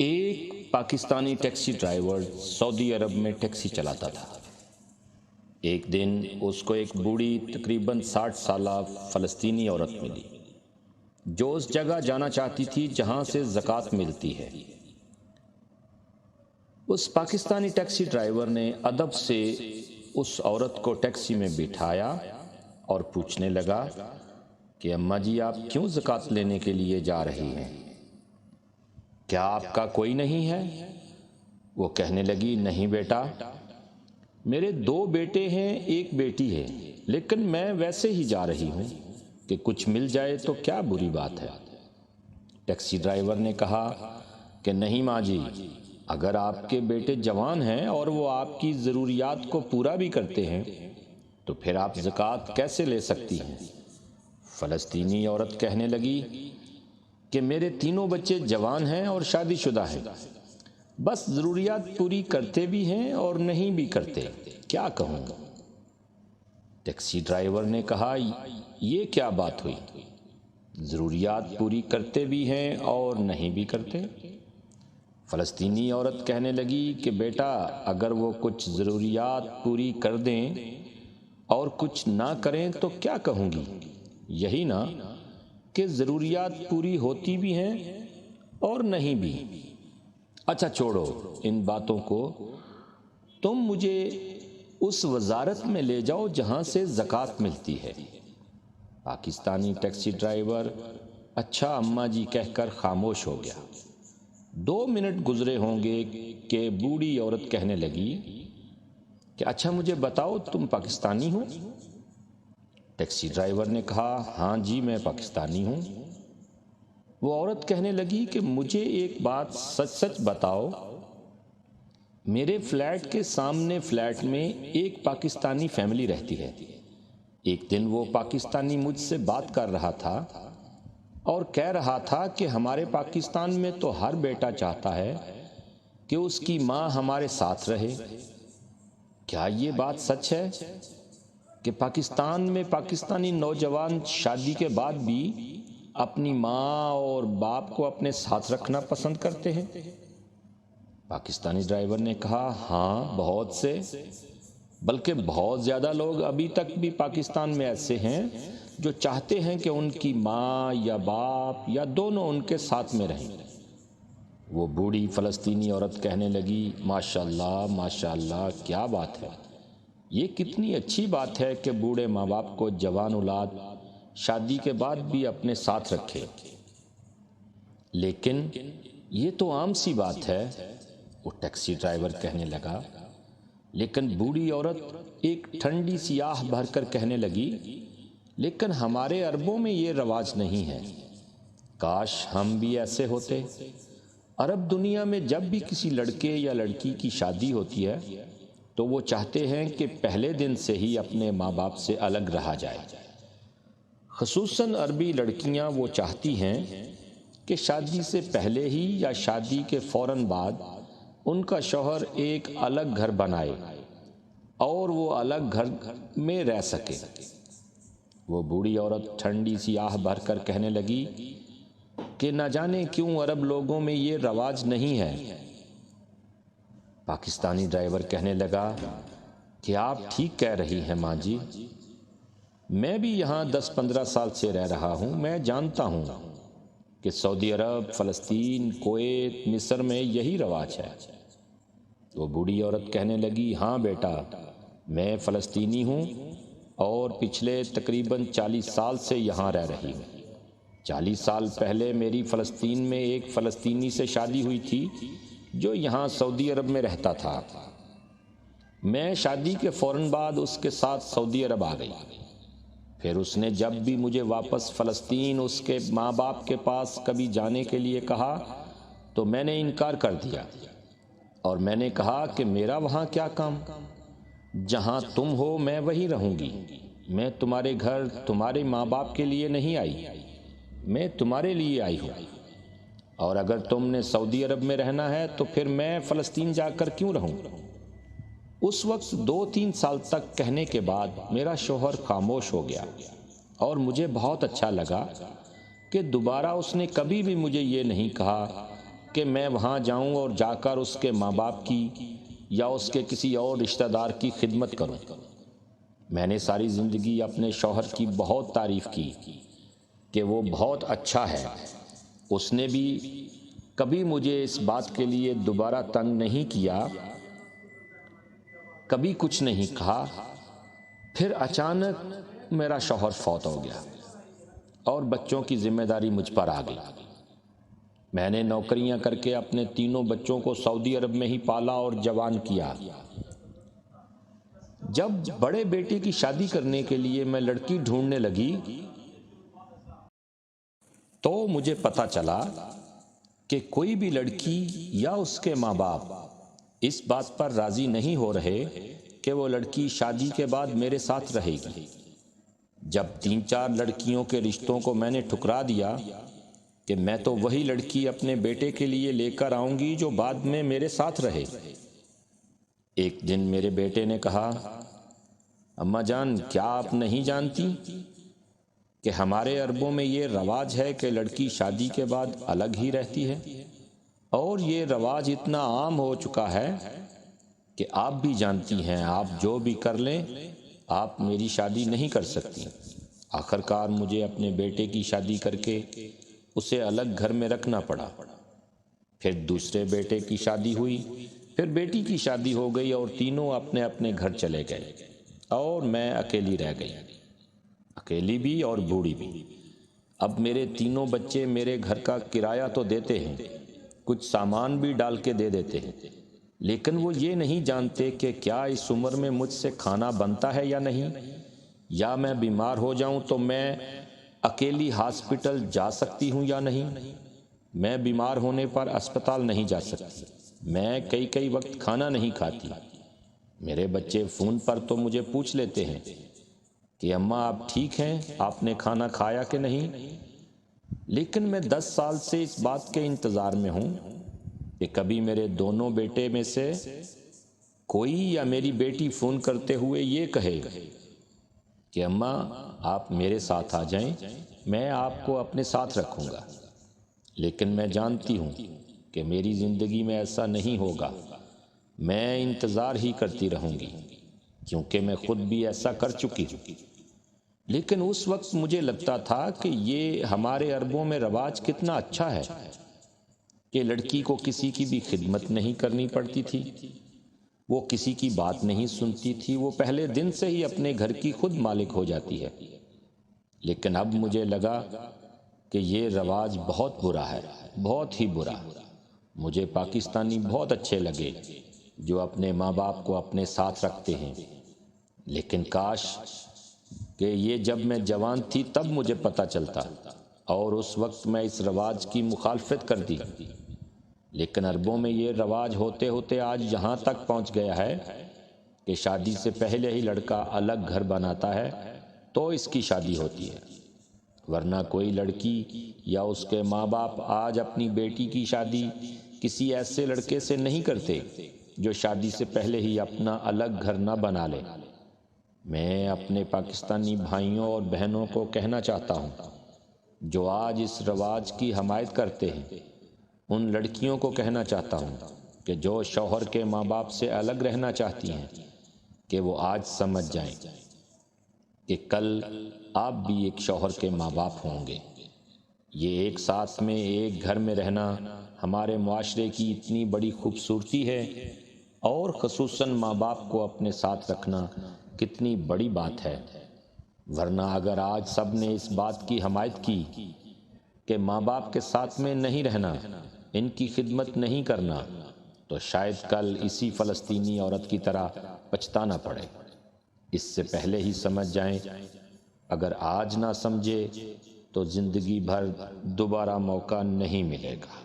ایک Pakistani taxi driver سعودی عرب میں taxi چلاتا تھا۔ ایک دن اس کو ایک بوڑھی تقریباً 60 سالہ فلسطینی عورت ملی جو اس جگہ جانا چاہتی تھی جہاں سے زکوٰۃ ملتی ہے۔ اس پاکستانی ٹیکسی ڈرائیور نے ادب سے اس عورت کو ٹیکسی میں بٹھایا اور پوچھنے لگا کہ اماں جی آپ کیوں زکوٰۃ لینے کے لیے جا رہی ہیں؟ کیا آپ کا کوئی نہیں ہے؟ وہ کہنے لگی نہیں بیٹا، میرے 2 بیٹے ہیں 1 بیٹی ہے، لیکن میں ویسے ہی جا رہی ہوں کہ کچھ مل جائے تو کیا بری بات ہے۔ ٹیکسی ڈرائیور نے کہا کہ نہیں ماں جی، اگر آپ کے بیٹے جوان ہیں اور وہ آپ کی ضروریات کو پورا بھی کرتے ہیں تو پھر آپ زکوٰۃ کیسے لے سکتی ہیں؟ فلسطینی عورت کہنے لگی کہ میرے 3 بچے جوان ہیں اور شادی شدہ ہیں، بس ضروریات پوری کرتے بھی ہیں اور نہیں بھی کرتے، کیا کہوں؟ ٹیکسی ڈرائیور نے کہا یہ کیا بات ہوئی؟ ضروریات پوری کرتے بھی ہیں اور نہیں بھی کرتے؟ فلسطینی عورت کہنے لگی کہ بیٹا اگر وہ کچھ ضروریات پوری کر دیں اور کچھ نہ کریں تو کیا کہوں گی؟ یہی نا کہ ضروریات پوری ہوتی بھی ہیں اور نہیں بھی۔ اچھا چھوڑو ان باتوں کو، تم مجھے اس وزارت میں لے جاؤ جہاں سے زکوٰۃ ملتی ہے۔ پاکستانی ٹیکسی ڈرائیور اچھا اماں جی کہہ کر خاموش ہو گیا۔ 2 منٹ گزرے ہوں گے کہ بوڑھی عورت کہنے لگی کہ اچھا مجھے بتاؤ تم پاکستانی ہو؟ ٹیکسی ڈرائیور نے کہا ہاں جی میں پاکستانی ہوں۔ وہ عورت کہنے لگی کہ مجھے ایک بات سچ سچ بتاؤ، میرے فلیٹ کے سامنے فلیٹ میں ایک پاکستانی فیملی رہتی ہے۔ ایک دن وہ پاکستانی مجھ سے بات کر رہا تھا اور کہہ رہا تھا کہ ہمارے پاکستان میں تو ہر بیٹا چاہتا ہے کہ اس کی ماں ہمارے ساتھ رہے۔ کیا یہ بات سچ ہے کہ پاکستان میں پاکستانی نوجوان شادی کے بعد بھی اپنی ماں اور باپ کو اپنے ساتھ رکھنا پسند کرتے ہیں؟ پاکستانی ڈرائیور نے کہا ہاں بہت سے، بلکہ بہت زیادہ لوگ ابھی تک بھی پاکستان میں ایسے ہیں جو چاہتے ہیں کہ ان کی ماں یا باپ یا دونوں ان کے ساتھ میں رہیں۔ وہ بوڑھی فلسطینی عورت کہنے لگی ماشاءاللہ ماشاءاللہ، کیا بات ہے، یہ کتنی اچھی بات ہے کہ بوڑھے ماں باپ کو جوان اولاد شادی کے بعد بھی اپنے ساتھ رکھے، لیکن یہ تو عام سی بات ہے۔ وہ ٹیکسی ڈرائیور کہنے لگا، لیکن بوڑھی عورت ایک ٹھنڈی سی آہ بھر کر کہنے لگی لیکن ہمارے عربوں میں یہ رواج نہیں ہے، کاش ہم بھی ایسے ہوتے۔ عرب دنیا میں جب بھی کسی لڑکے یا لڑکی کی شادی ہوتی ہے تو وہ چاہتے ہیں کہ پہلے دن سے ہی اپنے ماں باپ سے الگ رہا جائے۔ خصوصاً عربی لڑکیاں وہ چاہتی ہیں کہ شادی سے پہلے ہی یا شادی کے فوراً بعد ان کا شوہر ایک الگ گھر بنائے اور وہ الگ گھر میں رہ سکے۔ وہ بوڑھی عورت ٹھنڈی سی آہ بھر کر کہنے لگی کہ نہ جانے کیوں عرب لوگوں میں یہ رواج نہیں ہے۔ پاکستانی ڈرائیور کہنے لگا کہ آپ ٹھیک کہہ رہی ہیں ماں جی، میں بھی یہاں 10-15 سال سے رہ رہا ہوں، میں جانتا ہوں کہ سعودی عرب، فلسطین، کویت، مصر میں یہی رواج ہے۔ وہ بوڑھی عورت کہنے لگی ہاں بیٹا، میں فلسطینی ہوں اور پچھلے تقریباً 40 سال سے یہاں رہ رہی ہوں۔ 40 سال پہلے میری فلسطین میں ایک فلسطینی سے شادی ہوئی تھی جو یہاں سعودی عرب میں رہتا تھا۔ میں شادی کے فوراً بعد اس کے ساتھ سعودی عرب آ گئی۔ پھر اس نے جب بھی مجھے واپس فلسطین اس کے ماں باپ کے پاس کبھی جانے کے لیے کہا تو میں نے انکار کر دیا اور میں نے کہا کہ میرا وہاں کیا کام، جہاں تم ہو میں وہیں رہوں گی، میں تمہارے گھر تمہارے ماں باپ کے لیے نہیں آئی، میں تمہارے لیے آئی ہوں، اور اگر تم نے سعودی عرب میں رہنا ہے تو پھر میں فلسطین جا کر کیوں رہوں؟ اس وقت 2-3 سال تک کہنے کے بعد میرا شوہر خاموش ہو گیا اور مجھے بہت اچھا لگا کہ دوبارہ اس نے کبھی بھی مجھے یہ نہیں کہا کہ میں وہاں جاؤں اور جا کر اس کے ماں باپ کی یا اس کے کسی اور رشتہ دار کی خدمت کروں۔ میں نے ساری زندگی اپنے شوہر کی بہت تعریف کی کہ وہ بہت اچھا ہے، اس نے بھی کبھی مجھے اس بات کے لیے دوبارہ تنگ نہیں کیا، کبھی کچھ نہیں کہا۔ پھر اچانک میرا شوہر فوت ہو گیا اور بچوں کی ذمہ داری مجھ پر آ گئی۔ میں نے نوکریاں کر کے اپنے تینوں بچوں کو سعودی عرب میں ہی پالا اور جوان کیا۔ جب بڑے بیٹے کی شادی کرنے کے لیے میں لڑکی ڈھونڈنے لگی تو مجھے پتا چلا کہ کوئی بھی لڑکی یا اس کے ماں باپ اس بات پر راضی نہیں ہو رہے کہ وہ لڑکی شادی کے بعد میرے ساتھ رہے گی۔ جب 3-4 لڑکیوں کے رشتوں کو میں نے ٹھکرا دیا کہ میں تو وہی لڑکی اپنے بیٹے کے لیے لے کر آؤں گی جو بعد میں میرے ساتھ رہے۔ ایک دن میرے بیٹے نے کہا، اماں جان، کیا آپ نہیں جانتی کہ ہمارے عربوں میں یہ رواج ہے کہ لڑکی شادی کے بعد الگ ہی رہتی ہے، اور یہ رواج اتنا عام ہو چکا ہے کہ آپ بھی جانتی ہیں، آپ جو بھی کر لیں آپ میری شادی نہیں کر سکتی۔ آخر کار مجھے اپنے بیٹے کی شادی کر کے اسے الگ گھر میں رکھنا پڑا۔ پھر دوسرے بیٹے کی شادی ہوئی، پھر بیٹی کی شادی ہو گئی اور تینوں اپنے اپنے گھر چلے گئے اور میں اکیلی رہ گئی، اکیلی بھی اور بوڑھی بھی۔ اب میرے تینوں بچے میرے گھر کا کرایہ تو دیتے ہیں، کچھ سامان بھی ڈال کے دے دیتے ہیں، لیکن وہ یہ نہیں جانتے کہ کیا اس عمر میں مجھ سے کھانا بنتا ہے یا نہیں، یا میں بیمار ہو جاؤں تو میں اکیلی ہاسپٹل جا سکتی ہوں یا نہیں۔ میں بیمار ہونے پر اسپتال نہیں جا سکتی، میں کئی وقت کھانا نہیں کھاتی۔ میرے بچے فون پر تو مجھے پوچھ لیتے ہیں کہ اماں آپ ٹھیک ہیں، آپ نے کھانا کھایا کہ نہیں، لیکن میں 10 سال سے اس بات کے انتظار میں ہوں کہ کبھی میرے دونوں بیٹے میں سے کوئی یا میری بیٹی فون کرتے ہوئے یہ کہے کہ اماں آپ میرے ساتھ آ جائیں، میں آپ کو اپنے ساتھ رکھوں گا۔ لیکن میں جانتی ہوں کہ میری زندگی میں ایسا نہیں ہوگا، میں انتظار ہی کرتی رہوں گی، کیونکہ میں خود بھی ایسا کر چکی ہوں۔ لیکن اس وقت مجھے لگتا تھا کہ یہ ہمارے عربوں میں رواج کتنا اچھا ہے کہ لڑکی کو کسی کی بھی خدمت نہیں کرنی پڑتی تھی، وہ کسی کی بات نہیں سنتی تھی، وہ پہلے دن سے ہی اپنے گھر کی خود مالک ہو جاتی ہے۔ لیکن اب مجھے لگا کہ یہ رواج بہت برا ہے، بہت ہی برا۔ مجھے پاکستانی بہت اچھے لگے جو اپنے ماں باپ کو اپنے ساتھ رکھتے ہیں، لیکن کاش کہ یہ جب میں جوان تھی تب مجھے پتہ چلتا اور اس وقت میں اس رواج کی مخالفت کرتی۔ لیکن عربوں میں یہ رواج ہوتے ہوتے آج یہاں تک پہنچ گیا ہے کہ شادی سے پہلے ہی لڑکا الگ گھر بناتا ہے تو اس کی شادی ہوتی ہے، ورنہ کوئی لڑکی یا اس کے ماں باپ آج اپنی بیٹی کی شادی کسی ایسے لڑکے سے نہیں کرتے جو شادی سے پہلے ہی اپنا الگ گھر نہ بنا لے۔ میں اپنے پاکستانی بھائیوں اور بہنوں کو کہنا چاہتا ہوں جو آج اس رواج کی حمایت کرتے ہیں، ان لڑکیوں کو کہنا چاہتا ہوں کہ جو شوہر کے ماں باپ سے الگ رہنا چاہتی ہیں کہ وہ آج سمجھ جائیں کہ کل آپ بھی ایک شوہر کے ماں باپ ہوں گے۔ یہ ایک ساتھ میں ایک گھر میں رہنا ہمارے معاشرے کی اتنی بڑی خوبصورتی ہے، اور خصوصاً ماں باپ کو اپنے ساتھ رکھنا کتنی بڑی بات ہے۔ ورنہ اگر آج سب نے اس بات کی حمایت کی کہ ماں باپ کے ساتھ میں نہیں رہنا، ان کی خدمت نہیں کرنا، تو شاید کل اسی فلسطینی عورت کی طرح پچھتانا پڑے۔ اس سے پہلے ہی سمجھ جائیں، اگر آج نہ سمجھے تو زندگی بھر دوبارہ موقع نہیں ملے گا۔